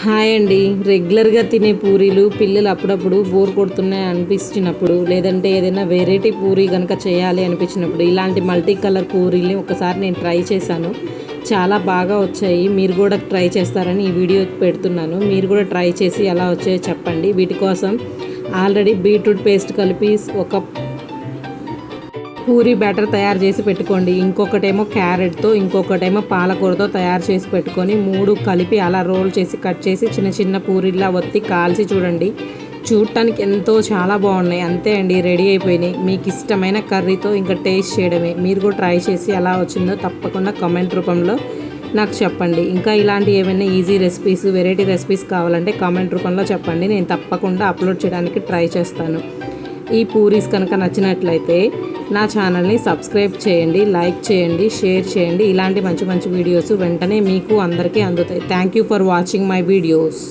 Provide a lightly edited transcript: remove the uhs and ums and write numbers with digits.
Hi అండి. రెగ్యులర్గా తినే పూరీలు పిల్లలు అప్పుడప్పుడు బోర్ కొడుతున్నాయి అనిపించినప్పుడు, లేదంటే ఏదైనా వెరైటీ పూరీ కనుక చేయాలి అనిపించినప్పుడు ఇలాంటి మల్టీ కలర్ పూరీని ఒకసారి నేను ట్రై చేశాను. చాలా బాగా వచ్చాయి. మీరు కూడా ట్రై చేస్తారని ఈ వీడియో పెడుతున్నాను. మీరు కూడా ట్రై చేసి ఎలా వచ్చాయో చెప్పండి. వీటి కోసం ఆల్రెడీ బీట్రూట్ పేస్ట్ కలిపి ఒక పూరీ బ్యాటర్ తయారు చేసి పెట్టుకోండి. ఇంకొకటేమో క్యారెట్తో, ఇంకొకటేమో పాలకూరతో తయారు చేసి పెట్టుకొని 3 కలిపి అలా రోల్ చేసి కట్ చేసి చిన్న చిన్న పూరీలా ఒత్తి కాల్చి చూడండి. చూడటానికి ఎంతో చాలా బాగున్నాయి. అంతే అండి, రెడీ అయిపోయినాయి. మీకు ఇష్టమైన కర్రీతో ఇంకా టేస్ట్ చేయడమే. మీరు కూడా ట్రై చేసి ఎలా వచ్చిందో తప్పకుండా కామెంట్ రూపంలో నాకు చెప్పండి. ఇంకా ఇలాంటి ఏమైనా ఈజీ రెసిపీస్, వెరైటీ రెసిపీస్ కావాలంటే కామెంట్ రూపంలో చెప్పండి. నేను తప్పకుండా అప్లోడ్ చేయడానికి ట్రై చేస్తాను. ఈ పూరీస్ కనుక నచ్చినట్లయితే నా ఛానల్ని సబ్స్క్రైబ్ చేయండి, లైక్ చేయండి, షేర్ చేయండి. ఇలాంటి మంచి మంచి వీడియోస్ వెంటనే మీకు అందరికీ అందుతాయి. Thank you for watching my videos.